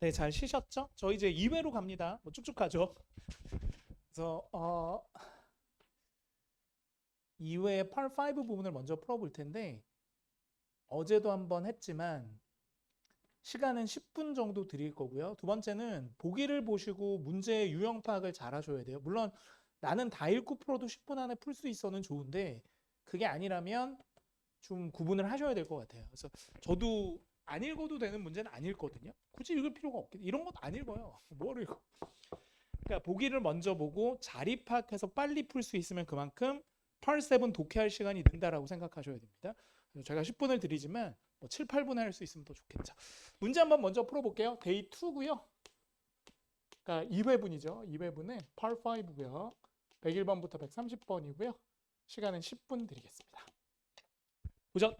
네, 잘 쉬셨죠? 저 이제 2회로 갑니다. 뭐 쭉쭉 가죠. 그래서 2회 par 5 부분을 먼저 풀어볼 텐데 어제도 한번 했지만 시간은 10분 정도 드릴 거고요. 두 번째는 보기를 보시고 문제의 유형 파악을 잘 하셔야 돼요. 물론 나는 다 읽고 풀어도 10분 안에 풀 수 있어는 좋은데 그게 아니라면 좀 구분을 하셔야 될 것 같아요. 그래서 저도 안 읽어도 되는 문제는 안 읽거든요. 굳이 읽을 필요가 없겠. 이런 것도 안 읽어요. 뭘 읽어? 그러니까 보기를 먼저 보고 자리 파악해서 빨리 풀 수 있으면 그만큼 펄7 독해할 시간이 는다라고 생각하셔야 됩니다. 제가 10분을 드리지만 뭐 7, 8분에 할 수 있으면 더 좋겠죠. 문제 한번 먼저 풀어볼게요. 데이 2고요. 그러니까 2회분이죠. 2회분은 펄5고요. 101번부터 130번이고요. 시간은 10분 드리겠습니다. 도전!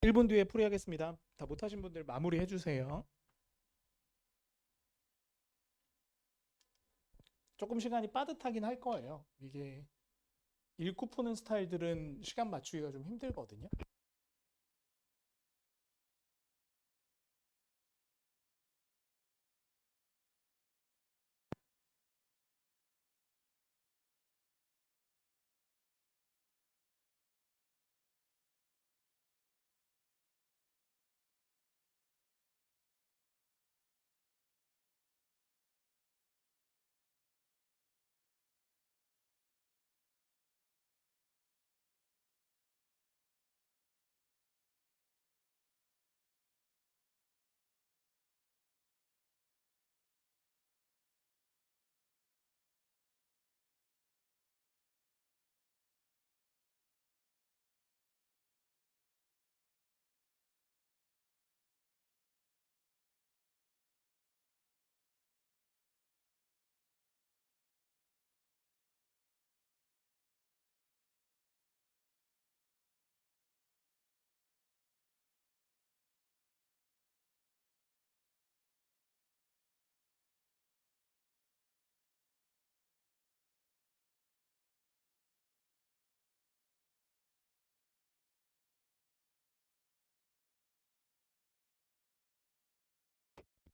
1분 뒤에 풀이하겠습니다. 다 못하신 분들 마무리 해주세요. 조금 시간이 빠듯하긴 할 거예요. 이게 읽고 푸는 스타일들은 시간 맞추기가 좀 힘들거든요.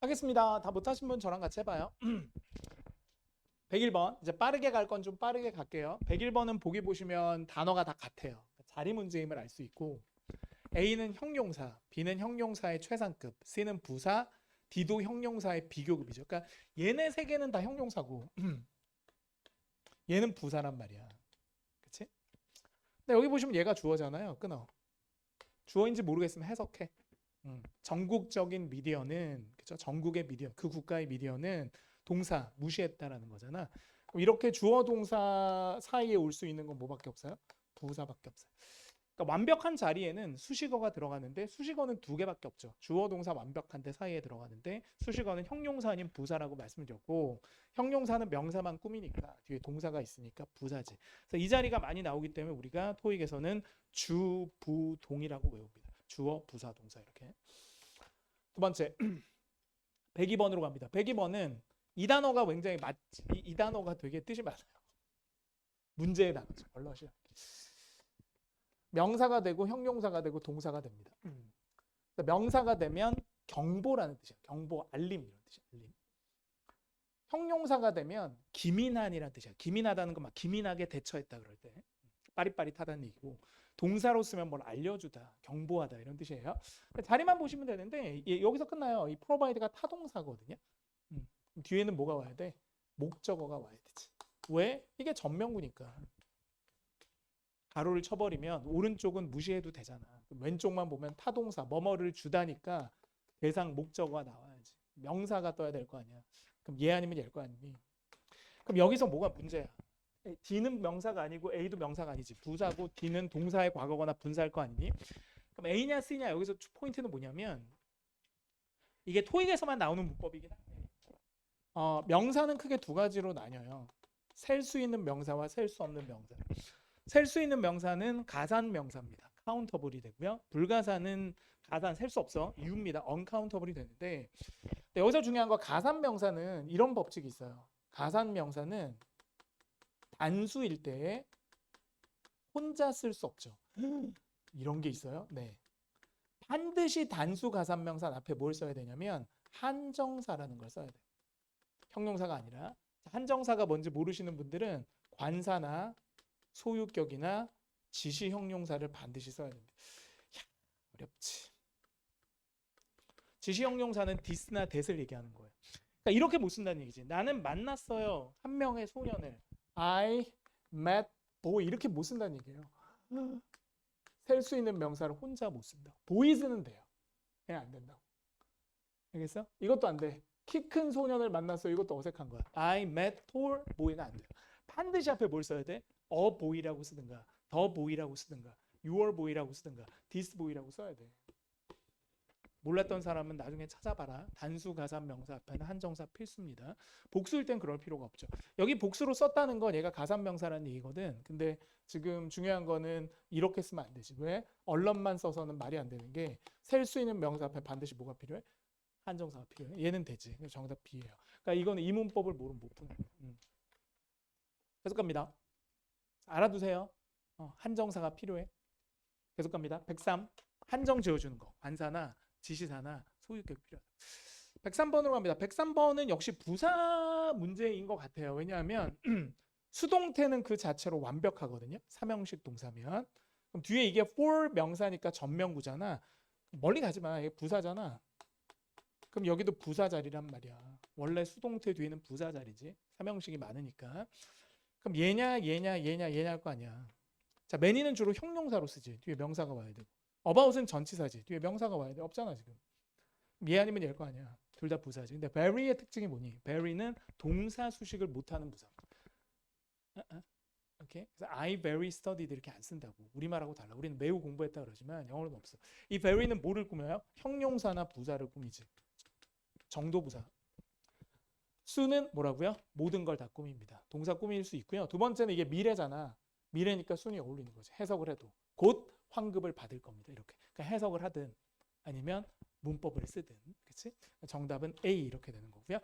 하겠습니다. 다 못하신 분 저랑 같이 해봐요. 101번 이제 빠르게 갈 건 좀 빠르게 갈게요. 101번은 보기 보시면 단어가 다 같아요. 자리 문제임을 알 수 있고 A는 형용사, B는 형용사의 최상급, C는 부사, D도 형용사의 비교급이죠. 그러니까 얘네 세 개는 다 형용사고 얘는 부사란 말이야. 그치? 근데 여기 보시면 얘가 주어잖아요. 끊어. 주어인지 모르겠으면 해석해. 전국적인 미디어는 그죠? 전국의 미디어, 그 국가의 미디어는 동사 무시했다라는 거잖아. 그럼 이렇게 주어 동사 사이에 올 수 있는 건 뭐밖에 없어요? 부사밖에 없어요. 그러니까 완벽한 자리에는 수식어가 들어가는데 수식어는 두 개밖에 없죠. 주어 동사 완벽한데 사이에 들어가는데 수식어는 형용사 아닌 부사라고 말씀드렸고 형용사는 명사만 꾸미니까 뒤에 동사가 있으니까 부사지. 그래서 이 자리가 많이 나오기 때문에 우리가 토익에서는 주, 부, 동이라고 외웁니다. 주어, 부사, 동사 이렇게. 두 번째 102번으로 갑니다. 102번은 이 단어가 굉장히 이 단어가 되게 뜻이 많아요. 문제의 단어죠. 얼럿이요. 명사가 되고 형용사가 되고 동사가 됩니다. 명사가 되면 경보라는 뜻이에요. 경보, 알림 이런 뜻이에요. 알림. 형용사가 되면 기민한이라는 뜻이에요. 기민하다는 건 막 기민하게 대처했다 그럴 때 빠릿빠릿하다는 얘기고 동사로 쓰면 뭘 알려주다, 경보하다 이런 뜻이에요. 자리만 보시면 되는데 여기서 끝나요. 이 provide가 타동사거든요. 뒤에는 뭐가 와야 돼? 목적어가 와야 되지. 왜? 이게 전명구니까. 가로를 쳐버리면 오른쪽은 무시해도 되잖아. 왼쪽만 보면 타동사, 뭐뭐를 주다니까 대상 목적어가 나와야지. 명사가 떠야 될 거 아니야. 그럼 얘 아니면 얘일 거 아니니. 그럼 여기서 뭐가 문제야? D는 명사가 아니고 A도 명사가 아니지. 부사고 D는 동사의 과거거나 분사일 거 아니니? 그럼 A냐 C냐 여기서 포인트는 뭐냐면 이게 토익에서만 나오는 문법이긴 한데 명사는 크게 두 가지로 나뉘어요. 셀 수 있는 명사와 셀 수 없는 명사. 셀 수 있는 명사는 가산 명사입니다. 카운터블이 되고요. 불가산은 가산 셀 수 없어. 이유입니다. 언카운터블이 되는데 여기서 중요한 거 가산 명사는 이런 법칙이 있어요. 가산 명사는 단수일 때 혼자 쓸 수 없죠. 이런 게 있어요. 네. 반드시 단수 가산 명사 앞에 뭘 써야 되냐면 한정사라는 걸 써야 돼요. 형용사가 아니라. 한정사가 뭔지 모르시는 분들은 관사나 소유격이나 지시 형용사를 반드시 써야 됩니다. 야, 어렵지. 지시 형용사는 this나 that을 얘기하는 거예요. 그러니까 이렇게 못 쓴다는 얘기지. 나는 만났어요. 한 명의 소년을. I met boy 이렇게 못 쓴다는 얘기예요. 셀 수 있는 명사를 혼자 못 쓴다. boys는 돼요. 그냥 안 된다고. 알겠어? 이것도 안 돼. 키 큰 소년을 만났어. 이것도 어색한 거야. I met tall boy가 안 돼요. 반드시 앞에 뭘 써야 돼? a boy라고 쓰든가, the boy라고 쓰든가, your boy라고 쓰든가, this boy라고 써야 돼. 몰랐던 사람은 나중에 찾아봐라. 단수 가산 명사 앞에는 한정사 필수입니다. 복수일 땐 그럴 필요가 없죠. 여기 복수로 썼다는 건 얘가 가산 명사라는 얘기거든. 근데 지금 중요한 거는 이렇게 쓰면 안 되지. 왜? 얼럼만 써서는 말이 안 되는 게 셀 수 있는 명사 앞에 반드시 뭐가 필요해? 한정사가 필요해. 얘는 되지. 그래서 정답 B예요. 그러니까 이거는 이 문법을 모르면 못 푸는 거예요. 계속 갑니다. 알아두세요. 한정사가 필요해. 계속 갑니다. 103. 한정 지어주는 거. 관사나 지시사나 소유격 필요하다. 103번으로 갑니다. 103번은 역시 부사 문제인 것 같아요. 왜냐하면 수동태는 그 자체로 완벽하거든요. 삼형식 동사면. 그럼 뒤에 이게 for 명사니까 전명구잖아. 멀리 가지 마. 이게 부사잖아. 그럼 여기도 부사 자리란 말이야. 원래 수동태 뒤에는 부사 자리지. 삼형식이 많으니까. 그럼 얘냐 할 거 아니야. 자, many는 주로 형용사로 쓰지. 뒤에 명사가 와야 되고. about은 전치사지. 뒤에 명사가 와야 돼. 없잖아 지금. 얘 아니면 얘일 거 아니야. 둘 다 부사지. 근데 very의 특징이 뭐니? very는 동사 수식을 못하는 부사. 오케이? 그래서 I very studied 이렇게 안 쓴다고. 우리말하고 달라. 우리는 매우 공부했다 그러지만 영어로는 없어. 이 very는 뭐를 꾸며요? 형용사나 부사를 꾸미지. 정도부사. 수는 뭐라고요? 모든 걸 다 꾸밉니다. 동사 꾸밀 수 있고요. 두 번째는 이게 미래잖아. 미래니까 순이 어울리는 거지. 해석을 해도. 곧 환급을 받을 겁니다. 이렇게. 그러니까 해석을 하든 아니면 문법을 쓰든. 그치? 정답은 A 이렇게 되는 거고요.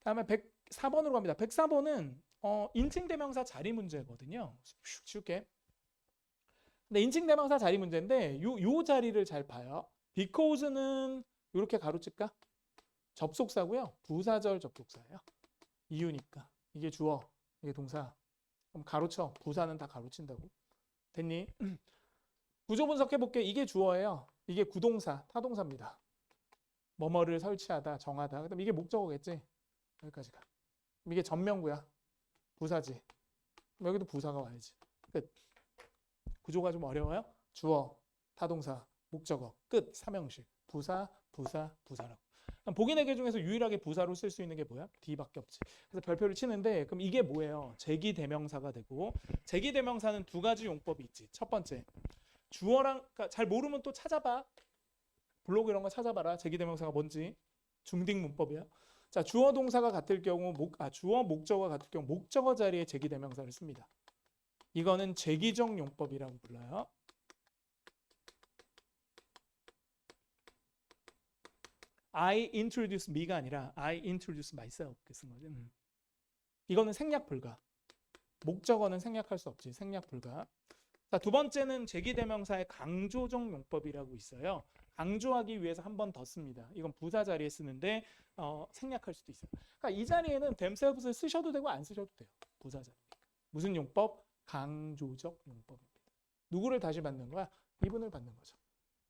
다음에 104번으로 갑니다. 104번은 인칭대명사 자리 문제거든요. 슉 치울게. 근데 인칭대명사 자리 문제인데 요 자리를 잘 봐요. because는 이렇게 가로칠까? 접속사고요. 부사절 접속사예요. 이유니까. 이게 주어, 이게 동사. 그럼 가로쳐. 부사는 다 가로친다고. 됐니? 구조 분석해 볼게. 이게 주어예요. 이게 구동사, 타동사입니다. 뭐뭐를 설치하다, 정하다. 그다음 이게 목적어겠지. 여기까지가. 이게 전명구야. 부사지. 여기도 부사가 와야지. 끝. 구조가 좀 어려워요? 주어, 타동사, 목적어, 끝. 삼형식. 부사, 부사라고. 보기 4개 중에서 유일하게 부사로 쓸 수 있는 게 뭐야? D밖에 없지. 그래서 별표를 치는데 그럼 이게 뭐예요? 제기대명사가 되고 제기대명사는 두 가지 용법이 있지. 첫 번째, 주어랑 그러니까 잘 모르면 또 찾아봐. 블로그 이런 거 찾아봐라. 제기대명사가 뭔지. 중딩 문법이야. 자, 주어 동사가 같을 경우 주어 목적어가 같을 경우 목적어 자리에 제기대명사를 씁니다. 이거는 제기적 용법이라고 불러요. I introduce me가 아니라 I introduce myself 이렇게 쓴 거지. 이거는 생략 불가. 목적어는 생략할 수 없지. 생략 불가. 자, 두 번째는 제기대명사의 강조적 용법이라고 있어요. 강조하기 위해서 한 번 더 씁니다. 이건 부사 자리에 쓰는데 생략할 수도 있어요. 그러니까 이 자리에는 themselves를 쓰셔도 되고 안 쓰셔도 돼요. 부사 자리. 무슨 용법? 강조적 용법입니다. 누구를 다시 받는 거야? 이분을 받는 거죠.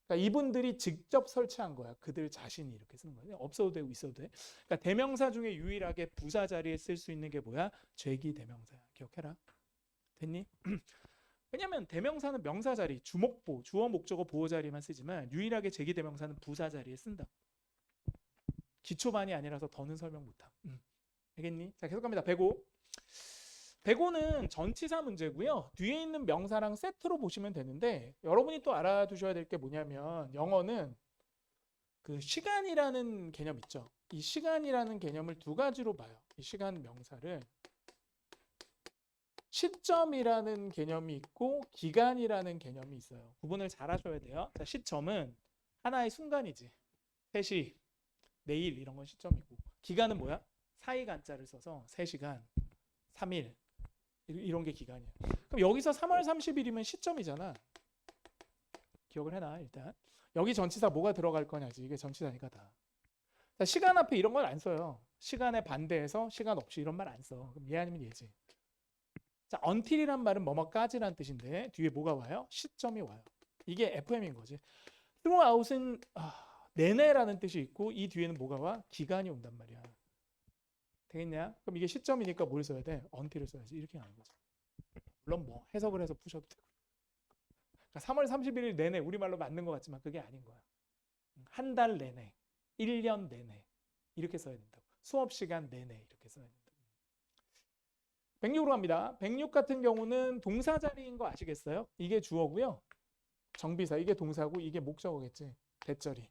그러니까 이분들이 직접 설치한 거야. 그들 자신이 이렇게 쓰는 거예요. 없어도 되고 있어도 돼. 그러니까 대명사 중에 유일하게 부사 자리에 쓸 수 있는 게 뭐야? 제기대명사야. 기억해라. 됐니? 왜냐면 대명사는 명사 자리, 주목보, 주어, 목적어, 보호 자리만 쓰지만 유일하게 제기대명사는 부사 자리에 쓴다. 기초반이 아니라서 더는 설명 못함. 알겠니? 자, 계속 갑니다. 105. 105는 전치사 문제고요. 뒤에 있는 명사랑 세트로 보시면 되는데 여러분이 또 알아두셔야 될 게 뭐냐면 영어는 그 시간이라는 개념 있죠. 이 시간이라는 개념을 두 가지로 봐요. 이 시간 명사를 시점이라는 개념이 있고 기간이라는 개념이 있어요. 구분을 잘 하셔야 돼요. 자, 시점은 하나의 순간이지. 3시, 내일 이런 건 시점이고 기간은 뭐야? 사이간자를 써서 3시간, 3일 이런 게 기간이야. 그럼 여기서 3월 30일이면 시점이잖아. 기억을 해놔 일단. 여기 전치사 뭐가 들어갈 거냐지. 이게 전치사니까 다. 자, 시간 앞에 이런 걸 안 써요. 시간에 반대해서 시간 없이 이런 말 안 써. 그럼 얘 아니면 얘지. 자, until이란 말은 뭐뭐까지란 뜻인데 뒤에 뭐가 와요? 시점이 와요. 이게 FM인 거지. throughout은 내내라는 뜻이 있고 이 뒤에는 뭐가 와? 기간이 온단 말이야. 되겠냐? 그럼 이게 시점이니까 뭘 써야 돼? until을 써야지. 이렇게 하는 거죠. 물론 뭐 해석을 해서 푸셔도 되고. 그러니까 3월 31일 내내 우리말로 맞는 것 같지만 그게 아닌 거야. 한 달 내내, 1년 내내 이렇게 써야 된다고. 수업 시간 내내 이렇게 써야 된다고. 106으로 갑니다. 106 같은 경우는 동사 자리인 거 아시겠어요? 이게 주어고요. 정비사 이게 동사고 이게 목적어겠지. 대절이.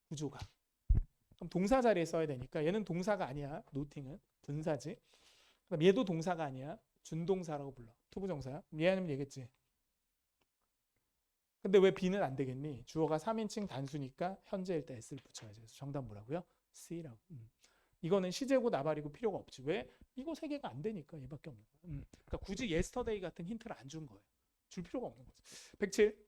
구조가. 그럼 동사 자리에 써야 되니까 얘는 동사가 아니야. noting은 분사지. 그럼 얘도 동사가 아니야. 준동사라고 불러. 투부정사야. 얘 아니면 얘겠지. 근데 왜 B는 안 되겠니? 주어가 3인칭 단수니까 현재일 때 S를 붙여야지. 그래서 정답 뭐라고요? C라고. 이거는 시제고 나발이고 필요가 없지. 왜? 이거 세 개가 안 되니까 얘밖에 없는 거야. 그러니까 굳이 yesterday 같은 힌트를 안 준 거예요. 줄 필요가 없는 거지. 107.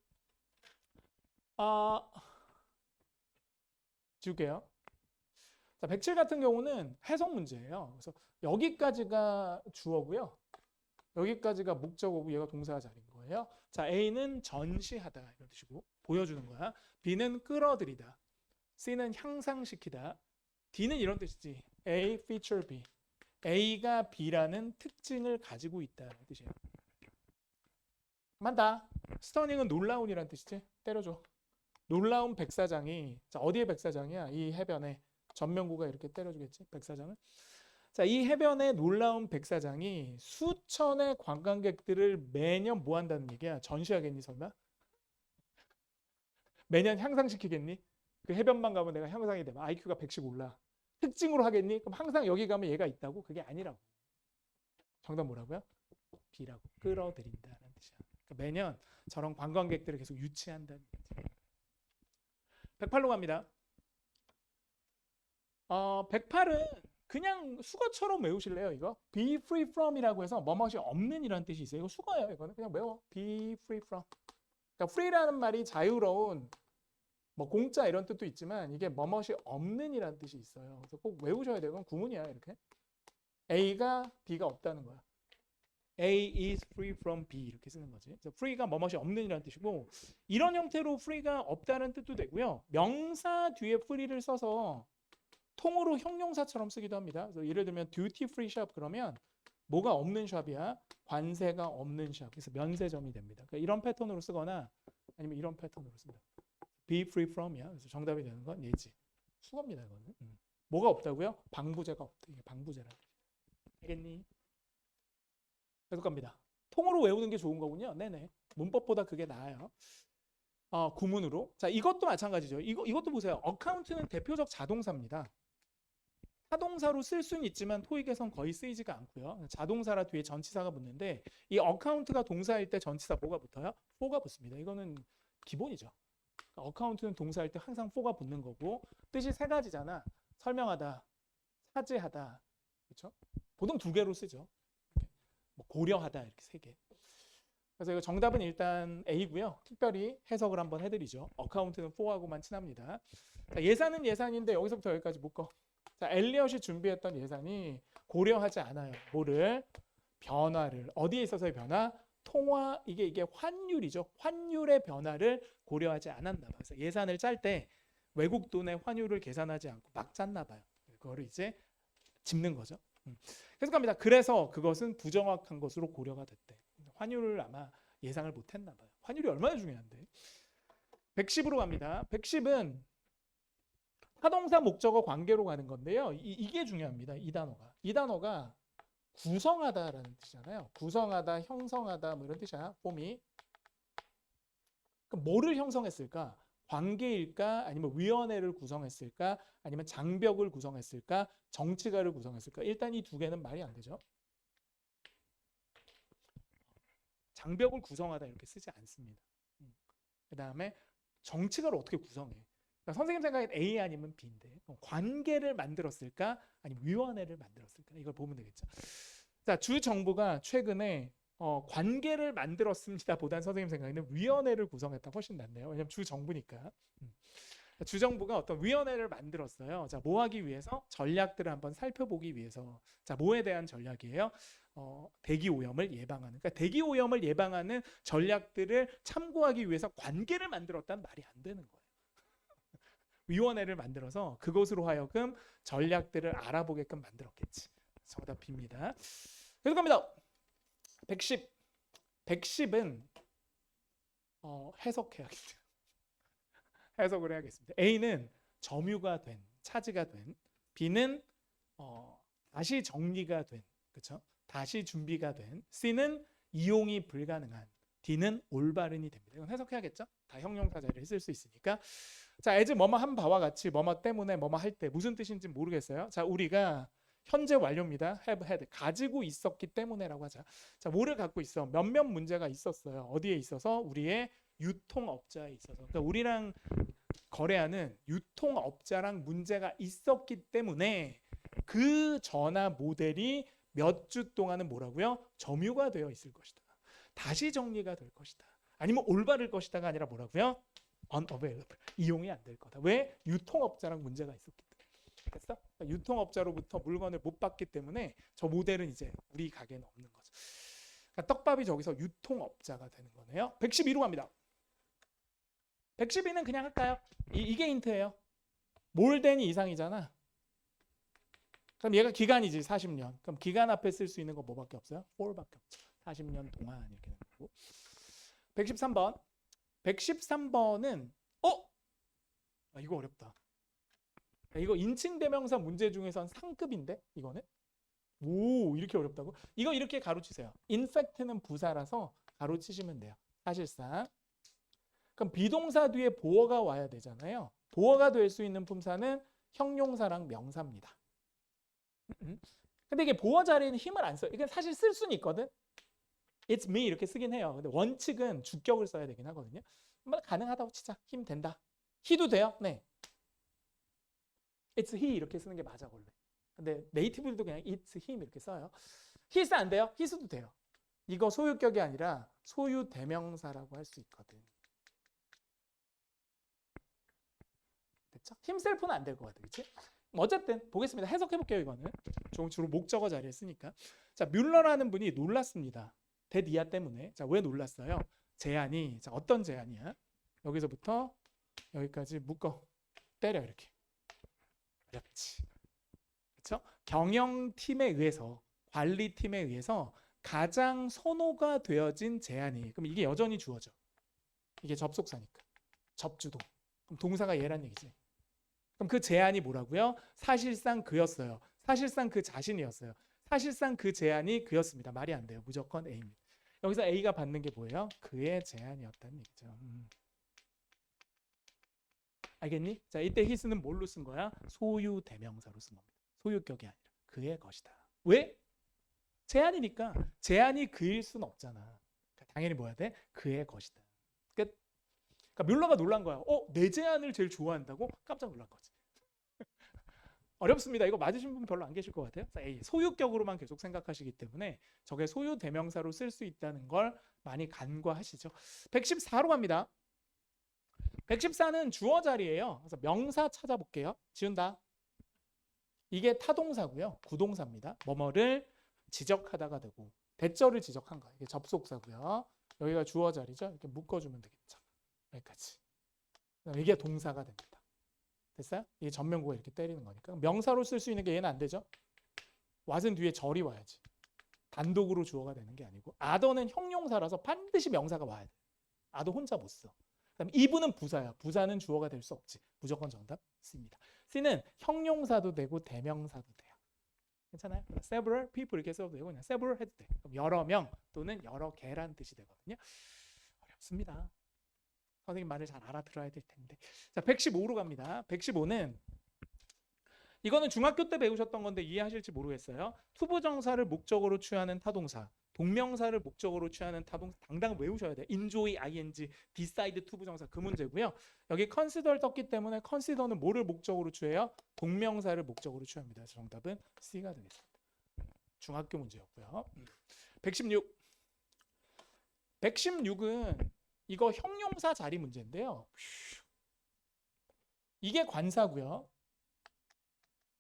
지울게요. 자, 107 같은 경우는 해석 문제예요. 그래서 여기까지가 주어고요. 여기까지가 목적어고 얘가 동사 자리인 거예요. 자, A는 전시하다 이런 뜻이고 보여주는 거야. B는 끌어들이다. C는 향상시키다. D는 이런 뜻이지. A feature B. A가 B라는 특징을 가지고 있다는 뜻이에요. 만다. 스터닝은 놀라운이란 뜻이지. 때려줘. 놀라운 백사장이, 자, 어디에 백사장이야? 이 해변에. 전명구가 이렇게 때려주겠지, 백사장을. 자, 이 해변의 놀라운 백사장이 수천의 관광객들을 매년 뭐 한다는 얘기야? 전시하겠니 설마? 매년 향상시키겠니? 그 해변만 가면 내가 향상이 되면 IQ가 100씩 올라. 특징으로 하겠니? 그럼 항상 여기 가면 얘가 있다고? 그게 아니라고. 정답 뭐라고요? B라고. 끌어들인다는 뜻이야. 그러니까 매년 저런 관광객들을 계속 유치한다는 얘기지. 108로 갑니다. 108은 그냥 수거처럼 외우실래요? 이거 be free from이라고 해서 뭐뭇이 없는 이라는 뜻이 있어요. 이거 수거예요. 이거는 그냥 외워. be free from. 그러니까 free라는 말이 자유로운, 뭐 공짜 이런 뜻도 있지만 이게 뭐뭇이 없는 이라는 뜻이 있어요. 그래서 꼭 외우셔야 돼요. 그건 구문이야 이렇게. A가 B가 없다는 거야. A is free from B 이렇게 쓰는 거지. 그래서 free가 뭐뭇이 없는 이라는 뜻이고 이런 형태로 free가 없다는 뜻도 되고요. 명사 뒤에 free를 써서 통으로 형용사처럼 쓰기도 합니다. 그래서 예를 들면 duty free shop 그러면 뭐가 없는 샵이야? 관세가 없는 샵. 그래서 면세점이 됩니다. 그러니까 이런 패턴으로 쓰거나 아니면 이런 패턴으로 쓴다. be free from이야. 그래서 정답이 되는 건 얘지. 수거입니다. 이거는. 뭐가 없다고요? 방부제가 없다. 이게 방부제라. 알겠니? 계속 갑니다. 통으로 외우는 게 좋은 거군요. 네네. 문법보다 그게 나아요. 구문으로. 자, 이것도 마찬가지죠. 이것도 보세요. 어카운트는 대표적 자동사입니다. 타동사로 쓸 수는 있지만 토익에선 거의 쓰이지가 않고요. 자동사라 뒤에 전치사가 붙는데 이 어카운트가 동사일 때 전치사 뭐가 붙어요? for가 붙습니다. 이거는 기본이죠. 그러니까 어카운트는 동사일 때 항상 for가 붙는 거고 뜻이 세 가지잖아. 설명하다, 사죄하다, 그렇죠? 보통 두 개로 쓰죠. 뭐 고려하다 이렇게 세 개. 그래서 이거 정답은 일단 A고요. 특별히 해석을 한번 해드리죠. 어카운트는 for하고만 친합니다. 자, 예산은 예산인데 여기서부터 여기까지 묶어. 자, 엘리엇이 준비했던 예산이 고려하지 않아요. 뭐를? 변화를. 어디에 있어서의 변화? 통화, 이게 환율이죠. 환율의 변화를 고려하지 않았나 봐요. 그래서 예산을 짤 때 외국 돈의 환율을 계산하지 않고 막 짰나 봐요. 그거를 이제 짚는 거죠. 계속 갑니다. 그래서 그것은 부정확한 것으로 고려가 됐대. 환율을 아마 예상을 못했나 봐요. 환율이 얼마나 중요한데. 110으로 갑니다. 110은 타동사 목적어 관계로 가는 건데요. 이게 중요합니다. 이 단어가 구성하다라는 뜻이잖아요. 구성하다, 형성하다 뭐 이런 뜻이야. 폼이. 그럼 뭐를 형성했을까? 관계일까? 아니면 위원회를 구성했을까? 아니면 장벽을 구성했을까? 정치가를 구성했을까? 일단 이 두 개는 말이 안 되죠. 장벽을 구성하다 이렇게 쓰지 않습니다. 그 다음에 정치가를 어떻게 구성해? 그러니까 선생님 생각엔 A 아니면 B인데 관계를 만들었을까? 아니면 위원회를 만들었을까? 이걸 보면 되겠죠. 자, 주 정부가 최근에 관계를 만들었습니다 보단 선생님 생각에는 위원회를 구성했다 훨씬 낫네요. 왜냐면 주 정부니까. 주 정부가 어떤 위원회를 만들었어요. 자, 뭐 하기 위해서? 전략들을 한번 살펴보기 위해서. 자, 뭐에 대한 전략이에요? 대기 오염을 예방하는. 그러니까 대기 오염을 예방하는 전략들을 참고하기 위해서 관계를 만들었다는 말이 안 되는 거예요. 위원회를 만들어서 그것으로 하여금 전략들을 알아보게끔 만들었겠지. 정답 B입니다. 계속 갑니다. 110. 110은 해석해야겠죠. 해석을 해야겠습니다. A는 점유가 된, 차지가 된. B는 다시 정리가 된, 그렇죠? 다시 준비가 된. C는 이용이 불가능한. D는 올바른이 됩니다. 이건 해석해야겠죠? 다 형용사 자리를 쓸 수 있으니까. 자, as 뭐뭐 한 바와 같이 뭐뭐 때문에 뭐뭐 할 때 무슨 뜻인지 모르겠어요. 자, 우리가 현재 완료입니다. have had 가지고 있었기 때문에라고 하자. 자, 뭐를 갖고 있어? 몇몇 문제가 있었어요. 어디에 있어서? 우리의 유통업자에 있어서. 그러니까 우리랑 거래하는 유통업자랑 문제가 있었기 때문에 그 전화 모델이 몇 주 동안은 뭐라고요? 점유가 되어 있을 것이다. 다시 정리가 될 것이다. 아니면 올바를 것이다가 아니라 뭐라고요? unavailable. 이용이 안 될 거다. 왜? 유통업자랑 문제가 있었기 때문에. 됐어? 그러니까 유통업자로부터 물건을 못 받기 때문에 저 모델은 이제 우리 가게는 없는 거죠. 그러니까 떡밥이 저기서 유통업자가 되는 거네요. 112로 갑니다. 112는 그냥 할까요? 이게 힌트예요. more than이 이상이잖아. 그럼 얘가 기간이지 40년. 그럼 기간 앞에 쓸 수 있는 거 뭐밖에 없어요? for밖에 없죠. 40년 동안 이렇게 되는 거고. 113번. 113번은 이거 어렵다. 이거 인칭 대명사 문제 중에선 상급인데 이거는 이렇게 어렵다고? 이거 이렇게 가로치세요. in fact는 부사라서 가로치시면 돼요. 사실상. 그럼 비동사 뒤에 보어가 와야 되잖아요. 보어가 될 수 있는 품사는 형용사랑 명사입니다. 근데 이게 보어 자리에는 힘을 안 써요. 이게 사실 쓸 수는 있거든. It's me 이렇게 쓰긴 해요. 근데 원칙은 주격을 써야 되긴 하거든요. 가능하다고 치자. 힘 된다. he도 돼요? 네. It's he 이렇게 쓰는 게 맞아 원래. 근데 네이티브들도 그냥 it's him 이렇게 써요. his 안 돼요? his도 돼요. 이거 소유격이 아니라 소유 대명사라고 할 수 있거든. 됐죠? himself는 안 될 것 같아. 그치? 어쨌든 보겠습니다. 해석해 볼게요. 이거는 주로 목적어 자리에 쓰니까. 자, 뮬러라는 분이 놀랐습니다. 대디아 때문에. 자, 왜 놀랐어요? 제안이. 자, 어떤 제안이야? 여기서부터 여기까지 묶어 때려 이렇게. 어렵지. 그렇죠? 경영팀에 의해서 관리팀에 의해서 가장 선호가 되어진 제안이. 그럼 이게 여전히 주어져. 이게 접속사니까. 접주동. 그럼 동사가 얘란 얘기지. 그럼 그 제안이 뭐라고요? 사실상 그였어요. 사실상 그 자신이었어요. 사실상 그 제안이 그였습니다. 말이 안 돼요. 무조건 A입니다. 여기서 A가 받는 게 뭐예요? 그의 제안이었다는 얘기죠. 알겠니? 자, 이때 his는 뭘로 쓴 거야? 소유 대명사로 쓴 겁니다. 소유격이 아니라 그의 것이다. 왜? 제안이니까. 제안이 그일 순 없잖아. 그러니까 당연히 뭐야 돼? 그의 것이다. 끝. 그러니까 뮬러가 놀란 거야. 내 제안을 제일 좋아한다고? 깜짝 놀란 거지. 어렵습니다. 이거 맞으신 분 별로 안 계실 것 같아요. A, 소유격으로만 계속 생각하시기 때문에 저게 소유 대명사로 쓸 수 있다는 걸 많이 간과하시죠. 114로 갑니다. 114는 주어 자리예요. 그래서 명사 찾아볼게요. 지운다. 이게 타동사고요. 구동사입니다. 뭐뭐를 지적하다가 되고 대절을 지적한 거예요. 이게 접속사고요. 여기가 주어 자리죠. 이렇게 묶어주면 되겠죠. 여기까지. 이게 동사가 됩니다. 됐어요? 이게 전면구가 이렇게 때리는 거니까. 명사로 쓸 수 있는 게 얘는 안 되죠. what은 뒤에 절이 와야지. 단독으로 주어가 되는 게 아니고. other는 형용사라서 반드시 명사가 와야 돼. other 혼자 못 써. 그다음에 ive는 부사야. 부사는 주어가 될 수 없지. 무조건 정답 C입니다. C는 형용사도 되고 대명사도 돼요. 괜찮아요? several people 이렇게 써도 되고 그냥 several 해도 돼. 그럼 여러 명 또는 여러 개란 뜻이 되거든요. 어렵습니다. 선생님 말을 잘 알아들어야 될 텐데. 자, 115로 갑니다. 115는 이거는 중학교 때 배우셨던 건데 이해하실지 모르겠어요. 투부정사를 목적으로 취하는 타동사, 동명사를 목적으로 취하는 타동사 당당 외우셔야 돼요. enjoy, ing, decide 투부정사 그 문제고요. 여기 consider 떴기 때문에 consider는 뭐를 목적으로 취해요? 동명사를 목적으로 취합니다. 정답은 C가 되겠습니다. 중학교 문제였고요. 116. 116은 이거 형용사 자리 문제인데요. 이게 관사고요.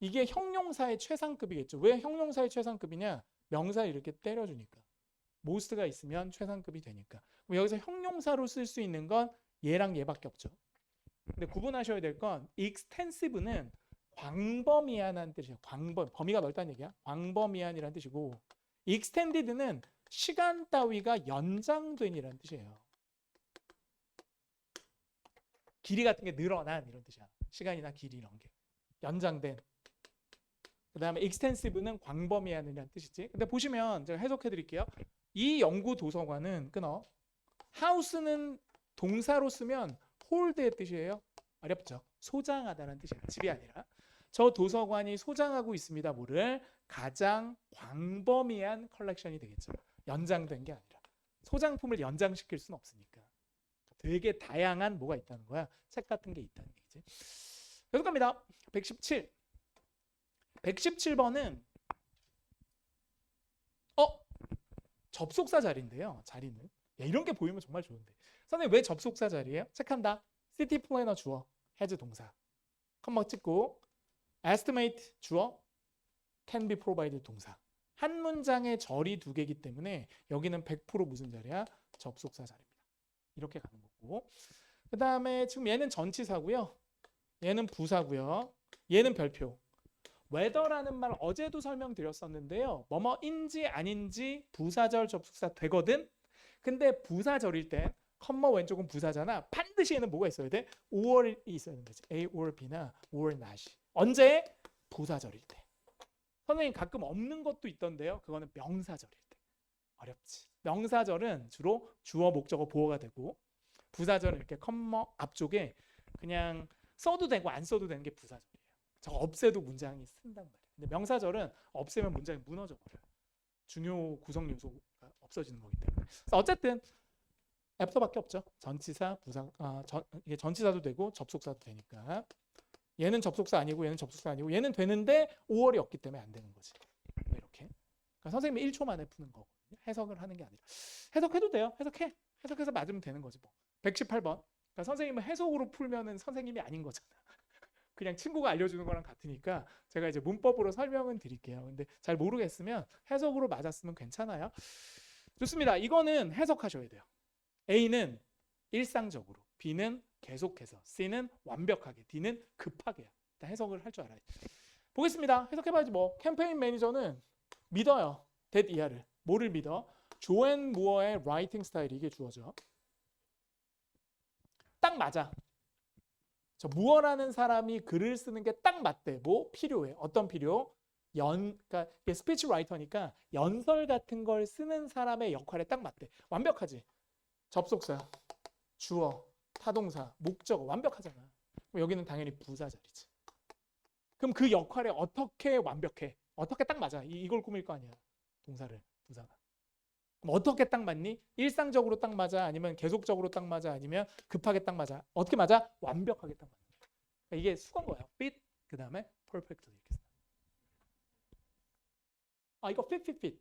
이게 형용사의 최상급이겠죠. 왜 형용사의 최상급이냐? 명사 이렇게 때려주니까. most가 있으면 최상급이 되니까. 그럼 여기서 형용사로 쓸 수 있는 건 얘랑 얘밖에 없죠. 근데 구분하셔야 될 건 extensive는 광범위한한 뜻이에요. 범위가 넓다는 얘기야. 광범위한이라는 뜻이고 extended는 시간 따위가 연장된이라는 뜻이에요. 길이 같은 게 늘어난 이런 뜻이야. 시간이나 길이 이런 게 연장된. 그 다음에 extensive는 광범위한이라는 뜻이지. 근데 보시면 제가 해석해 드릴게요. 이 연구 도서관은 끊어 house는 동사로 쓰면 hold의 뜻이에요. 어렵죠? 소장하다는 뜻이에요. 집이 아니라. 저 도서관이 소장하고 있습니다. 뭐를? 가장 광범위한 컬렉션이 되겠죠. 연장된 게 아니라. 소장품을 연장시킬 수는 없으니까. 되게 다양한 뭐가 있다는 거야. 책 같은 게 있다는 얘기지. 계속 갑니다. 117. 117번은 접속사 자리인데요. 자리는. 야, 이런 게 보이면 정말 좋은데. 선생님 왜 접속사 자리예요? 체크한다. city planner 주어. has 동사. 컴마 찍고 estimate 주어. can be provided 동사. 한 문장에 절이 두 개이기 때문에 여기는 100% 무슨 자리야? 접속사 자리입니다. 이렇게 가는 거고. 그 다음에 지금 얘는 전치사고요. 얘는 부사고요. 얘는 별표. whether라는 말 어제도 설명드렸었는데요. 뭐뭐인지 아닌지 부사절 접속사 되거든. 근데 부사절일 땐 컴마 왼쪽은 부사잖아. 반드시 얘는 뭐가 있어야 돼? or이 있어야 되는 거지. A or B나 or not이. 언제? 부사절일 때. 선생님 가끔 없는 것도 있던데요. 그거는 명사절일 때. 어렵지. 명사절은 주로 주어, 목적어, 보어가 되고 부사절은 이렇게 컴마 앞쪽에 그냥 써도 되고 안 써도 되는 게 부사절이에요. 저거 없애도 문장이 쓴단 말이에요. 근데 명사절은 없애면 문장이 무너져 버려요. 중요 구성 요소가 없어지는 거기 때문에. 어쨌든 애프터밖에 없죠. 전치사, 부사, 이게 전치사도 되고 접속사도 되니까. 얘는 접속사 아니고 얘는 접속사 아니고 얘는 되는데 5월이 없기 때문에 안 되는 거지. 이렇게. 그러니까 선생님이 1초 만에 푸는 거거든요. 해석을 하는 게 아니라. 해석해도 돼요. 해석해. 해석해서 맞으면 되는 거지 뭐. 118번. 그러니까 선생님은 해석으로 풀면은 선생님이 아닌 거잖아. 그냥 친구가 알려주는 거랑 같으니까 제가 이제 문법으로 설명은 드릴게요. 근데 잘 모르겠으면 해석으로 맞았으면 괜찮아요. 좋습니다. 이거는 해석하셔야 돼요. A는 일상적으로, B는 계속해서, C는 완벽하게, D는 급하게. 일단 해석을 할 줄 알아요. 보겠습니다. 해석해봐야지 뭐. 캠페인 매니저는 믿어요. that 이하를. 뭐를 믿어? 조앤 무어의 라이팅 스타일이 이게 주어져. 딱 맞아. 저 무어라는 사람이 글을 쓰는 게 딱 맞대. 뭐 필요해. 어떤 필요? 그러니까 스피치 라이터니까 연설 같은 걸 쓰는 사람의 역할에 딱 맞대. 완벽하지. 접속사, 주어, 타동사, 목적어 완벽하잖아. 그럼 여기는 당연히 부사 자리지. 그럼 그 역할에 어떻게 완벽해? 어떻게 딱 맞아? 이걸 꾸밀 거 아니야. 동사를, 부사가. 그럼 어떻게 딱 맞니? 일상적으로 딱 맞아? 아니면 계속적으로 딱 맞아? 아니면 급하게 딱 맞아? 어떻게 맞아? 완벽하게 딱 맞아. 그러니까 이게 수건 거예요. fit, 그 다음에 perfect 이렇게. 이거 fit.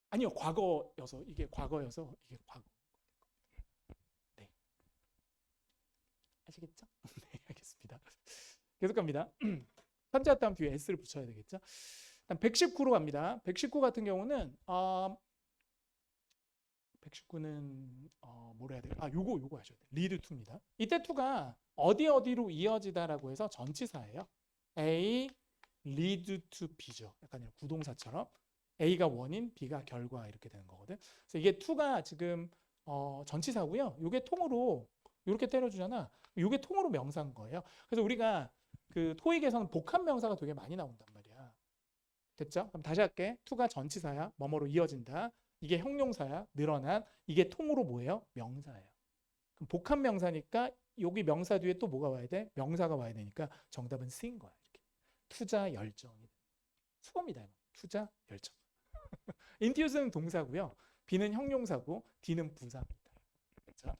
아니요, 과거여서 이게 과거여서 이게 과거. 네. 아시겠죠? 네, 알겠습니다. 계속 갑니다. 현재 다음 뒤에 s를 붙여야 되겠죠? 119로 갑니다. 119 같은 경우는 119는 뭘 해야 돼요? 요거 하셔야 돼요. lead to입니다. 이때 to가 어디로 이어지다라고 해서 전치사예요. A lead to B죠. 약간 이런 구동사처럼 A가 원인, B가 결과 이렇게 되는 거거든. 그래서 이게 to가 지금 전치사고요. 요게 통으로 이렇게 때려주잖아. 요게 통으로 명사인 거예요. 그래서 우리가 그 토익에서는 복합 명사가 되게 많이 나온단 말이야. 됐죠? 그럼 다시 할게. to가 전치사야. 뭐뭐로 이어진다. 이게 형용사야. 늘어난. 이게 통으로 뭐예요? 명사예요. 그럼 복합 명사니까 여기 명사 뒤에 또 뭐가 와야 돼? 명사가 와야 되니까 정답은 C인 거야. 이렇게. 투자 열정이. 수범이다. 투자 열정. enthese는 동사고요. B는 형용사고 D는 부사입니다. 그렇죠?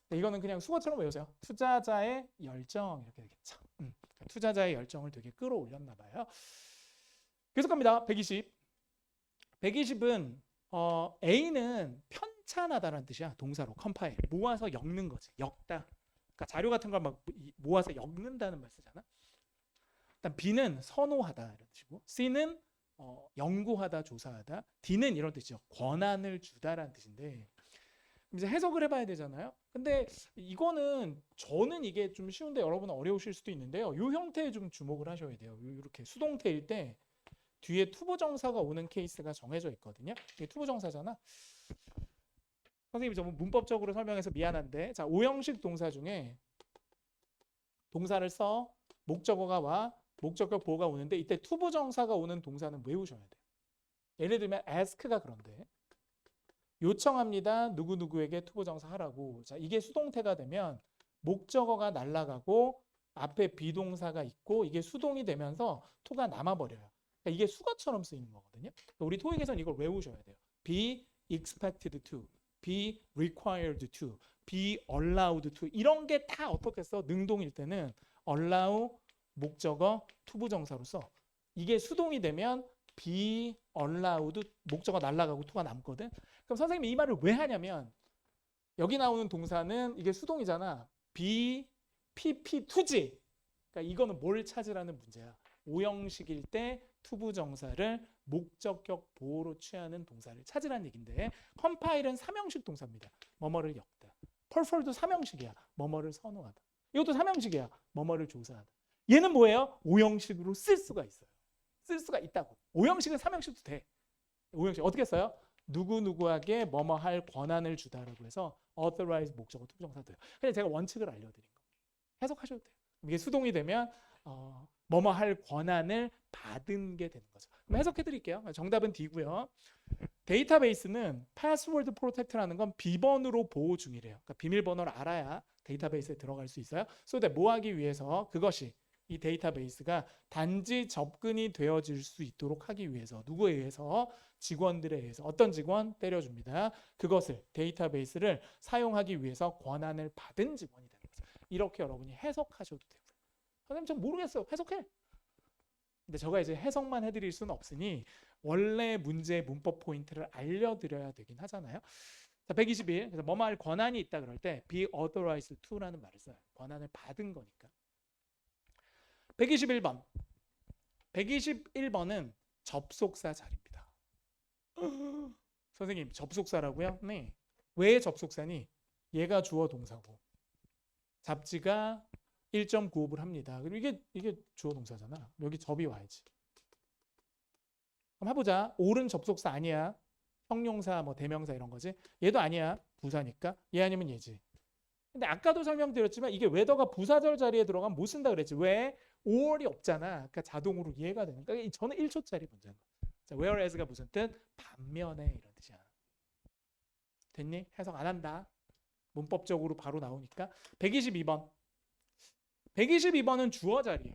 네, 이거는 그냥 수어처럼 외우세요. 투자자의 열정 이렇게 되겠죠. 투자자의 열정을 되게 끌어올렸나 봐요. 계속 갑니다. 120. 120은 A는 편찬하다라는 뜻이야. 동사로 컴파일. 모아서 엮는 거지. 엮다. 그러니까 자료 같은 걸 막 모아서 엮는다는 말 쓰잖아. 일단 B는 선호하다 이런 뜻이고 C는 연구하다, 조사하다. D는 이런 뜻이죠. 권한을 주다라는 뜻인데 이제 해석을 해봐야 되잖아요. 근데 이거는 저는 이게 좀 쉬운데 여러분은 어려우실 수도 있는데요. 이 형태에 좀 주목을 하셔야 돼요. 이렇게 수동태일 때 뒤에 투부정사가 오는 케이스가 정해져 있거든요. 이게 투부정사잖아. 선생님이 좀 문법적으로 설명해서 미안한데 자, 5형식 동사 중에 동사를 써 목적어가 와 목적격 보어가 오는데 이때 투부정사가 오는 동사는 외우셔야 돼요. 예를 들면 ask가 그런데 요청합니다. 누구누구에게 투부정사 하라고. 자, 이게 수동태가 되면 목적어가 날아가고 앞에 비동사가 있고 이게 수동이 되면서 to가 남아버려요. 그러니까 이게 수거처럼 쓰이는 거거든요. 그러니까 우리 토익에서는 이걸 외우셔야 돼요. be expected to, be required to, be allowed to 이런 게 다 어떻게 써? 능동일 때는 allow 목적어 투부정사로 써. 이게 수동이 되면 be allowed 목적어 날아가고 to가 남거든. 그럼 선생님이 이 말을 왜 하냐면 여기 나오는 동사는 이게 수동이잖아. be pp2지. 그러니까 이거는 뭘 찾으라는 문제야. 오형식일 때 투부정사를 목적격 보호로 취하는 동사를 찾으라는 얘긴데 컴파일은 3형식 동사입니다. 뭐뭐를 엮다. 펄펄도 3형식이야. 뭐뭐를 선호하다. 이것도 3형식이야. 뭐뭐를 조사하다. 얘는 뭐예요? 5형식으로 쓸 수가 있어요. 쓸 수가 있다고. 5형식은 3형식도 돼. 5형식 어떻게 써요? 누구누구에게 뭐뭐 할 권한을 주다라고 해서 authorize 목적어 투부정사 돼요. 그냥 제가 원칙을 알려드린 거. 해석하셔도 돼요. 이게 수동이 되면 뭐뭐 할 권한을 받은 게 되는 거죠. 그럼 해석해 드릴게요. 정답은 D고요. 데이터베이스는 패스워드 프로텍트라는 건 비번으로 보호 중이래요. 그러니까 비밀번호를 알아야 데이터베이스에 들어갈 수 있어요. so that 뭐 하기 위해서 그것이 이 데이터베이스가 단지 접근이 되어질 수 있도록 하기 위해서 누구에 의해서 직원들에 의해서 어떤 직원 때려줍니다. 그것을 데이터베이스를 사용하기 위해서 권한을 받은 직원이 되는 거죠. 이렇게 여러분이 해석하셔도 돼요. 선생님 전 모르겠어요. 해석해. 근데 제가 이제 해석만 해드릴 수는 없으니 원래 문제의 문법 포인트를 알려드려야 되긴 하잖아요. 자, 121. 그래서 뭐뭐 할 권한이 있다 그럴 때 be authorized to라는 말을 써요. 권한을 받은 거니까. 121번. 121번은 접속사 자리입니다. 선생님 접속사라고요? 네. 왜 접속사니? 얘가 주어 동사고 잡지가 1.95를 합니다. 그리고 이게 주어 동사잖아. 여기 접이 와야지. 그럼 해보자. 올은 접속사 아니야. 형용사, 뭐 대명사 이런 거지. 얘도 아니야. 부사니까. 얘 아니면 얘지. 근데 아까도 설명드렸지만 이게 웨더가 부사절 자리에 들어가면 못 쓴다 그랬지. 왜? or이 없잖아. 그러니까 자동으로 이해가 되는. 그러니까 저는 1초짜리 문제인 거야. 자, whereas가 무슨 뜻? 반면에 이런 뜻이야. 됐니? 해석 안 한다. 문법적으로 바로 나오니까. 122번. 122번은 주어 자리예요.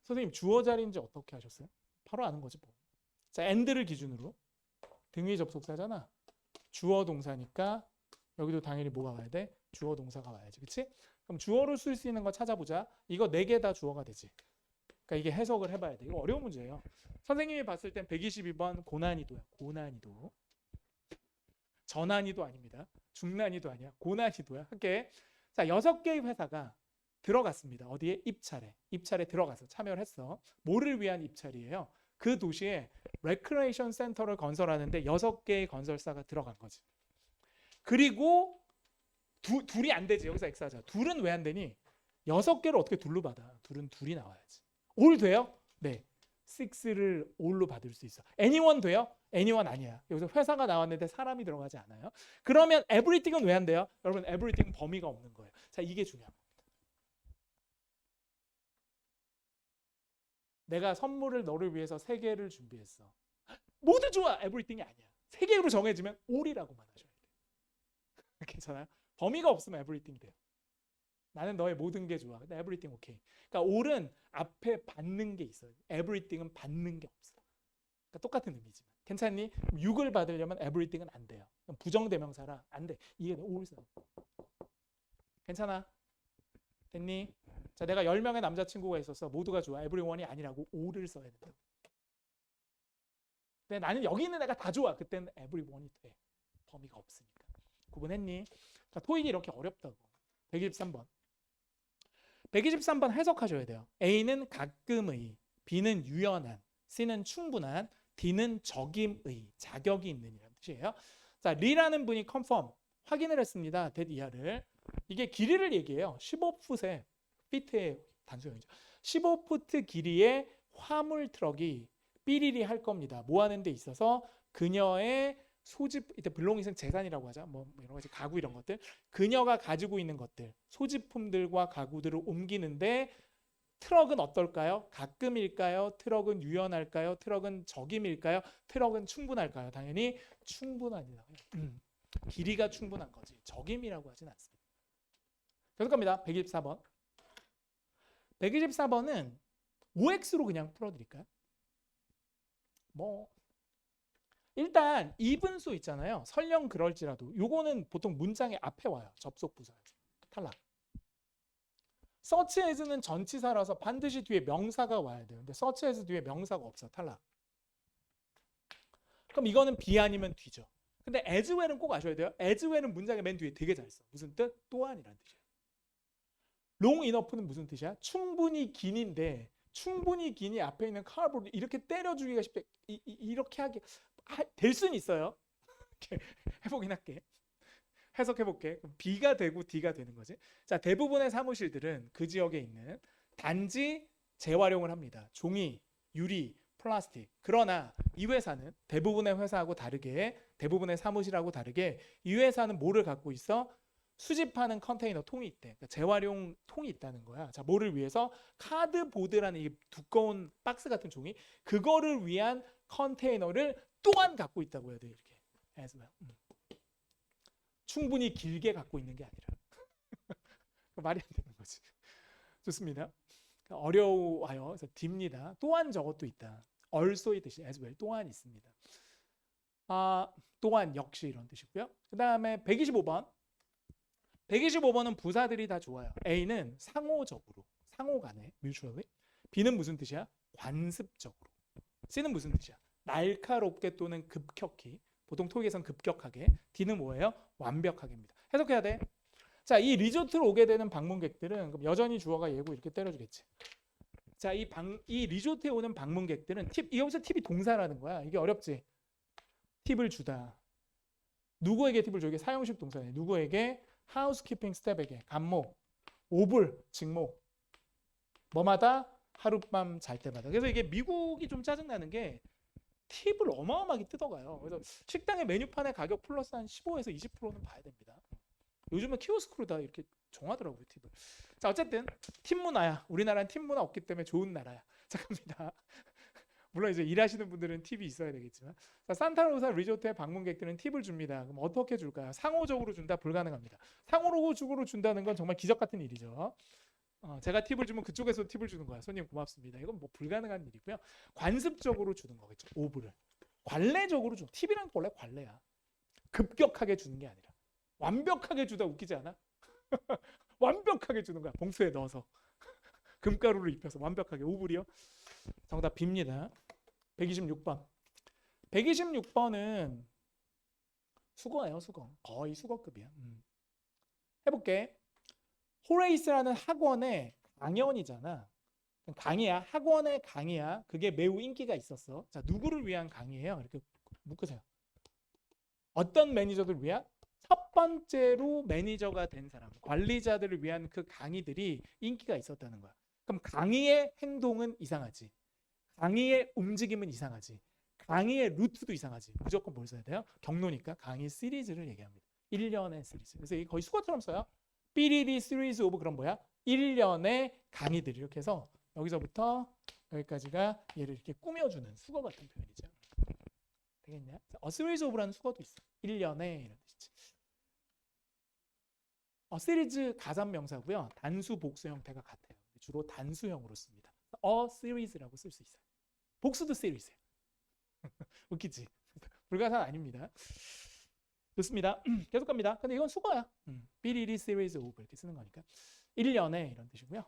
선생님 주어 자리인지 어떻게 하셨어요? 바로 아는 거지 뭐. 자, and를 기준으로 등위 접속사잖아. 주어 동사니까 여기도 당연히 뭐가 와야 돼? 주어 동사가 와야지. 그치? 그럼 주어로 쓸 수 있는 거 찾아보자. 이거 4개 다 주어가 되지. 그러니까 이게 해석을 해봐야 돼. 이거 어려운 문제예요. 선생님이 봤을 땐 122번 고난이도야. 고난이도. 저난이도 아닙니다. 중난이도 아니야. 고난이도야. 할게. 자, 6개의 회사가 들어갔습니다. 어디에? 입찰에. 입찰에 들어가서 참여를 했어. 뭐를 위한 입찰이에요? 그 도시에 레크레이션 센터를 건설하는데 6개의 건설사가 들어간 거지. 그리고 둘이 안 되지. 여기서 X하자. 둘은 왜 안 되니? 6개를 어떻게 둘로 받아? 둘은 둘이 나와야지. 올 돼요? 네. 6를 올로 받을 수 있어. anyone 돼요? anyone 아니야. 여기서 회사가 나왔는데 사람이 들어가지 않아요. 그러면 everything은 왜 안 돼요? 여러분 everything 범위가 없는 거예요. 자, 이게 중요한 겁니다. 내가 선물을 너를 위해서 3개를 준비했어. 모두 좋아. everything이 아니야. 3개로 정해지면 all이라고만 하셔야 돼요. 괜찮아요? 범위가 없으면 everything 돼요. 나는 너의 모든 게 좋아. 근데 everything 오케이. 그러니까 all은 앞에 받는 게 있어요. everything은 받는 게 없어. 그러니까 똑같은 의미지만. 괜찮니? 6을 받으려면 everything은 안 돼요. 부정대명사라 안 돼. 이게 all 써. 괜찮아? 됐니? 자, 내가 10명의 남자친구가 있었어. 모두가 좋아. everyone이 아니라고 all을 써야 된다. 근데 나는 여기 있는 애가 다 좋아. 그때는 everyone이 돼. 범위가 없으니까. 구분했니? 그러니까 토익이 이렇게 어렵다고. 123번. 123번 해석하셔야 돼요. A는 가끔의, B는 유연한, C는 충분한, D는 적임의, 자격이 있는 이라는 뜻이에요. 자, 리라는 분이 confirm, 확인을 했습니다. that 이하를. 이게 길이를 얘기해요. 15풋의 피트의 단수형이죠. 15푸트 길이의 화물 트럭이 삐리리 할 겁니다. 뭐 하는 데 있어서 그녀의 소집, 이때 belonging은 재산이라고 하자. 뭐 여러 가지 가구 이런 것들. 그녀가 가지고 있는 것들, 소지품들과 가구들을 옮기는데 트럭은 어떨까요? 가끔일까요? 트럭은 유연할까요? 트럭은 적임일까요? 트럭은 충분할까요? 당연히 충분합니다. 길이가 충분한 거지. 적임이라고 하진 않습니다. 계속 갑니다. 124번. 124번은 OX로 그냥 풀어드릴까요? 뭐 일단 이분수 있잖아요. 설령 그럴지라도 요거는 보통 문장의 앞에 와요. 접속 부사에서. 탈락. search as는 전치사라서 반드시 뒤에 명사가 와야 돼요. 근데 search as 뒤에 명사가 없어. 탈락. 그럼 이거는 be 아니면 뒤죠. 근데 as when은 꼭 아셔야 돼요. as when은 문장의 맨 뒤에 되게 잘 써. 무슨 뜻? 또한이라는 뜻이야. long enough는 무슨 뜻이야? 충분히 긴인데 충분히 긴이 앞에 있는 카르보를 이렇게 때려주기가 쉽대. 이렇게 하게 될 수는 있어요. 해보긴 할게. 해석해볼게. 그럼 B가 되고 D가 되는 거지. 자, 대부분의 사무실들은 그 지역에 있는 단지 재활용을 합니다. 종이, 유리, 플라스틱. 그러나 이 회사는 대부분의 회사하고 다르게, 대부분의 사무실하고 다르게 이 회사는 뭐를 갖고 있어? 수집하는 컨테이너 통이 있대. 그러니까 재활용 통이 있다는 거야. 자, 뭐를 위해서? 카드보드라는 이 두꺼운 박스 같은 종이, 그거를 위한 컨테이너를 또한 갖고 있다고 해야 돼. 이렇게. as well. 충분히 길게 갖고 있는 게 아니라 말이 안 되는 거지. 좋습니다. 어려워요. 그래서 D입니다. 또한 저것도 있다. also의 뜻이 as well. 또한 있습니다. 또한 역시 이런 뜻이고요. 그 다음에 125번. 125번은 부사들이 다 좋아요. A는 상호적으로, 상호간에 mutually. B는 무슨 뜻이야? 관습적으로. C는 무슨 뜻이야? 날카롭게 또는 급격히. 보통 토익에선 급격하게. D는 뭐예요? 완벽하게입니다. 해석해야 돼. 자, 이 리조트를 오게 되는 방문객들은 그럼 여전히 주어가 얘고 이렇게 때려주겠지. 자, 이 리조트에 오는 방문객들은 여기서 팁이 동사라는 거야. 이게 어렵지. 팁을 주다. 누구에게 팁을 줘? 이게 사용식 동사네. 누구에게? 하우스키핑 스텝에게. 간목, 오불, 직목. 뭐마다? 하룻밤 잘 때마다. 그래서 이게 미국이 좀 짜증나는 게 팁을 어마어마하게 뜯어가요. 그래서 식당의 메뉴판의 가격 플러스 한 15에서 20%는 봐야 됩니다. 요즘은 키오스크로 다 이렇게 정하더라고요, 팁을. 자, 어쨌든 팁 문화야. 우리나라는 팁 문화 없기 때문에 좋은 나라야. 자, 갑니다. 물론 이제 일하시는 분들은 팁이 있어야 되겠지만. 자, 산타로사 리조트의 방문객들은 팁을 줍니다. 그럼 어떻게 줄까요? 상호적으로 준다? 불가능합니다. 상호적으로 준다는 건 정말 기적 같은 일이죠. 제가 팁을 주면 그쪽에서 팁을 주는 거야. 손님 고맙습니다. 이건 뭐 불가능한 일이고요. 관습적으로 주는 거겠죠. 오브를. 관례적으로 줘. 팁이란 건 원래 관례야. 급격하게 주는 게 아니라. 완벽하게 주다 웃기지 않아? 완벽하게 주는 거야. 봉투에 넣어서. 금가루를 입혀서 완벽하게. 오불이요. 정답 B입니다. 126번. 126번은 수거예요. 수거. 거의 수거급이야. 해볼게. 호레이스라는 학원의 강연이잖아. 강의야. 학원의 강의야. 그게 매우 인기가 있었어. 자, 누구를 위한 강의예요? 이렇게 묶으세요. 어떤 매니저들을 위한? 첫 번째로 매니저가 된 사람, 관리자들을 위한 그 강의들이 인기가 있었다는 거야. 그럼 강의의 행동은 이상하지. 강의의 움직임은 이상하지. 강의의 루트도 이상하지. 무조건 뭘 써야 돼요? 경로니까 강의 시리즈를 얘기합니다. 1년의 시리즈. 그래서 이게 거의 수거처럼 써요. 삐리리 시리즈 오브 그런 뭐야? 1년의 강의들. 이렇게 해서 여기서부터 여기까지가 얘를 이렇게 꾸며주는 수거 같은 표현이죠. 되겠냐? A series of라는 수거도 있어. 1년에 이런 뜻이지. 시리즈 가산명사고요. 단수 복수 형태가 같아요. 주로 단수형으로 씁니다. A series라고 쓸 수 있어요. 복수도 series예요. 웃기지? 불가산 아닙니다. 좋습니다. 계속 갑니다. 근데 이건 수거야. 삐리리 series of 이렇게 쓰는 거니까. 1년에 이런 뜻이고요.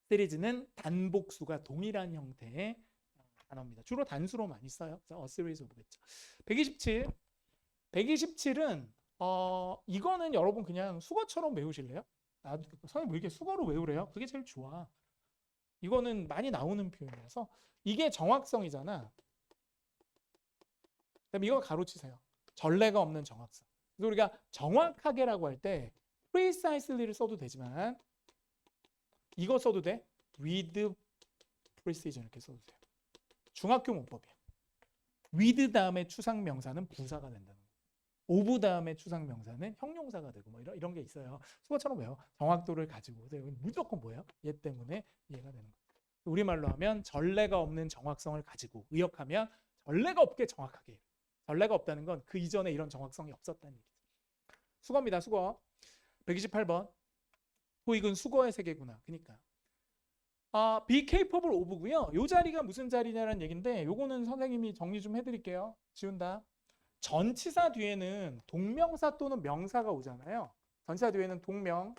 시리즈는 단복수가 동일한 형태의 단어입니다. 주로 단수로 많이 써요. A series of겠죠. 127. 127은 이거는 여러분 그냥 수거처럼 외우실래요? 선생님 왜 이렇게 수거로 외우래요? 그게 제일 좋아. 이거는 많이 나오는 표현이라서 이게 정확성이잖아. 그럼 이거 가로치세요. 전례가 없는 정확성. 그래서 우리가 정확하게라고 할 때 precisely를 써도 되지만 이거 써도 돼. with precision 이렇게 써도 돼요. 중학교 문법이야. with 다음에 추상명사는 부사가 된다는 거예요. 오브 다음에 추상명사는 형용사가 되고 뭐 이런 게 있어요. 수거처럼 왜요? 정확도를 가지고 무조건 뭐예요? 얘 때문에 이해가 되는 거예요. 우리말로 하면 전례가 없는 정확성을 가지고 의역하면 전례가 없게 정확하게. 전례가 없다는 건 그 이전에 이런 정확성이 없었다는 얘기죠. 수거입니다. 수거. 128번. 토익은 수거의 세계구나. 그러니까 be capable of고요. 이 자리가 무슨 자리냐는 얘기인데 요거는 선생님이 정리 좀 해드릴게요. 지운다. 전치사 뒤에는 동명사 또는 명사가 오잖아요. 전치사 뒤에는 동명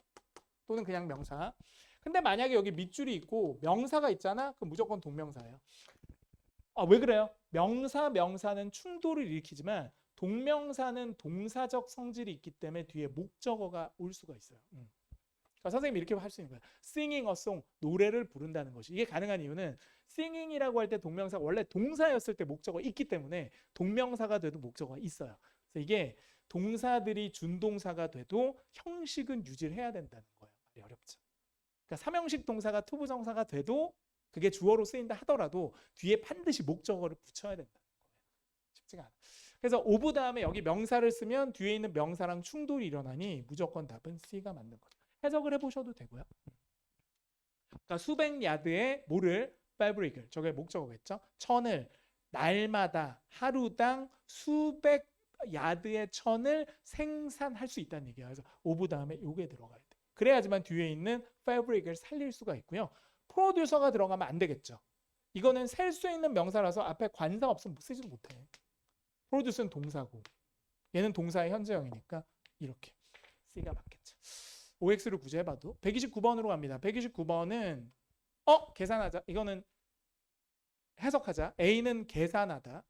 또는 그냥 명사. 근데 만약에 여기 밑줄이 있고 명사가 있잖아? 그럼 무조건 동명사예요. 왜 그래요? 명사는 충돌을 일으키지만 동명사는 동사적 성질이 있기 때문에 뒤에 목적어가 올 수가 있어요. 그러니까 선생님이 이렇게 할 수 있는 거예요. singing a song, 노래를 부른다는 것이. 이게 가능한 이유는 singing이라고 할 때 동명사가 원래 동사였을 때 목적어가 있기 때문에 동명사가 돼도 목적어가 있어요. 그래서 이게 동사들이 준동사가 돼도 형식은 유지를 해야 된다는 거예요. 말이 어렵죠. 그러니까 삼형식 동사가 투부정사가 돼도 그게 주어로 쓰인다 하더라도 뒤에 반드시 목적어를 붙여야 된다는 거예요. 쉽지가 않아. 그래서 오브 다음에 여기 명사를 쓰면 뒤에 있는 명사랑 충돌이 일어나니 무조건 답은 C가 맞는 거죠. 해석을 해보셔도 되고요. 그러니까 수백 야드의 뭐를? 패브릭을. 저게 목적어겠죠. 천을 날마다 하루당 수백 야드의 천을 생산할 수 있다는 얘기예요. 그래서 오브 다음에 요게 들어가야 돼. 그래야지만 뒤에 있는 패브릭을 살릴 수가 있고요. 프로듀서가 들어가면 안 되겠죠. 이거는 셀 수 있는 명사라서 앞에 관사 없으면 쓰지도 못해. 프로듀스는 동사고 얘는 동사의 현재형이니까 이렇게 C가 맞겠죠. OX를 구제해봐도 129번으로 갑니다. 129번은 계산하자. 이거는 해석하자. A는 계산하다.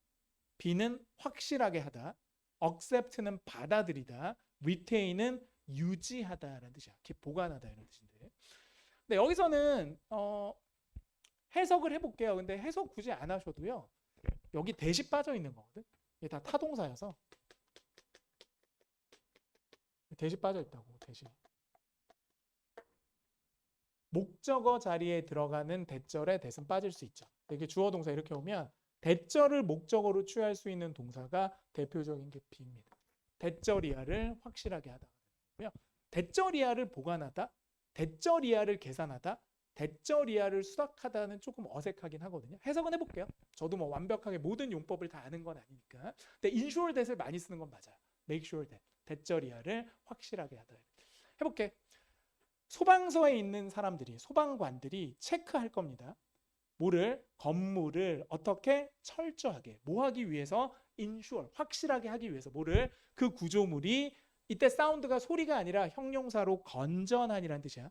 B는 확실하게 하다. accept는 받아들이다. retain은 유지하다라는 뜻이야. 보관하다 이런 뜻인데. 근데 여기서는 해석을 해볼게요. 근데 해석 굳이 안 하셔도요. 여기 대시 빠져 있는 거거든. 이게 다 타동사여서 대시 빠져 있다고. 대시. 목적어 자리에 들어가는 대절에 대신 빠질 수 있죠. 이게 주어 동사 이렇게 오면 대절을 목적어로 취할 수 있는 동사가 대표적인 게 B입니다. 대절 이하를 확실하게 하다. 대절 이하를 보관하다, 대절 이하를 계산하다, 대절 이하를 수락하다는 조금 어색하긴 하거든요. 해석은 해볼게요. 저도 뭐 완벽하게 모든 용법을 다 아는 건 아니니까. 근데 ensure that을 많이 쓰는 건 맞아요. make sure that. 대절 이하를 확실하게 하다. 해볼게. 소방서에 있는 사람들이, 소방관들이 체크할 겁니다. 뭐를? 건물을 어떻게? 철저하게. 뭐 하기 위해서? ensure, 확실하게 하기 위해서. 뭐를? 그 구조물이, 이때 사운드가 소리가 아니라 형용사로 건전한이라는 뜻이야.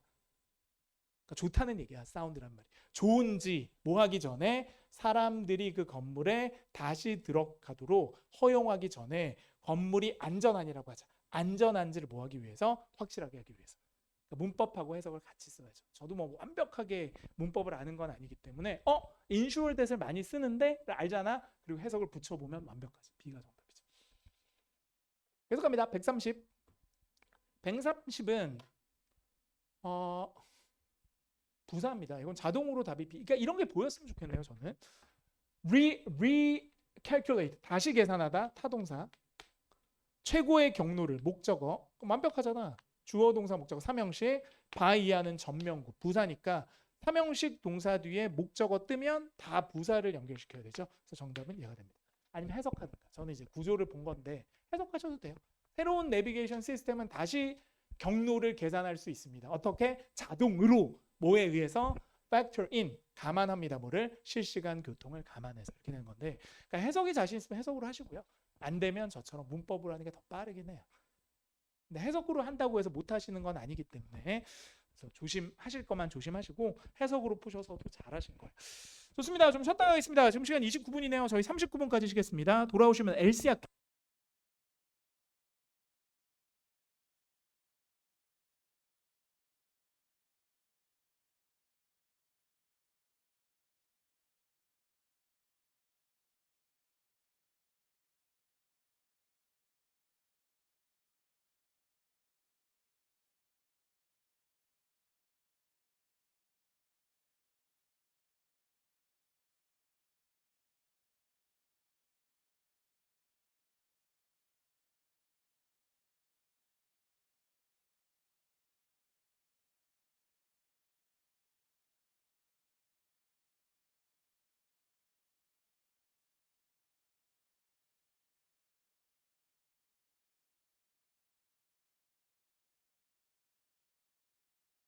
그러니까 좋다는 얘기야. 사운드란 말이. 좋은지 뭐 하기 전에 사람들이 그 건물에 다시 들어가도록 허용하기 전에 건물이 안전한이라고 하자. 안전한지를 뭐 하기 위해서? 확실하게 하기 위해서. 그러니까 문법하고 해석을 같이 써야죠. 저도 뭐 완벽하게 문법을 아는 건 아니기 때문에 ensure that을 많이 쓰는데 알잖아. 그리고 해석을 붙여보면 완벽하지. B가 정답이죠. 계속 갑니다. 130. 130은 부사입니다. 이건 자동으로 답이 B. 그러니까 이런 게 보였으면 좋겠네요. 저는 recalculate 다시 계산하다 타동사. 최고의 경로를 목적어. 완벽하잖아. 주어 동사 목적어 삼형식. 바이하는 전명구 부사니까 삼형식 동사 뒤에 목적어 뜨면 다 부사를 연결시켜야 되죠. 그래서 정답은 얘가 됩니다. 아니면 해석하든가. 저는 이제 구조를 본 건데 해석하셔도 돼요. 새로운 내비게이션 시스템은 다시 경로를 계산할 수 있습니다. 어떻게? 자동으로. 뭐에 의해서? factor in. 감안합니다. 뭐를? 실시간 교통을 감안해서 이렇게 되는 건데, 그러니까 해석이 자신 있으면 해석으로 하시고요. 안 되면 저처럼 문법으로 하는 게 더 빠르긴 해요. 근데 해석으로 한다고 해서 못 하시는 건 아니기 때문에 그래서 조심하실 것만 조심하시고 해석으로 푸셔서도 잘하신 거예요. 좋습니다. 좀 쉬었다 가겠습니다. 지금 시간 29분이네요. 저희 39분까지 쉬겠습니다. 돌아오시면 LC 할게요.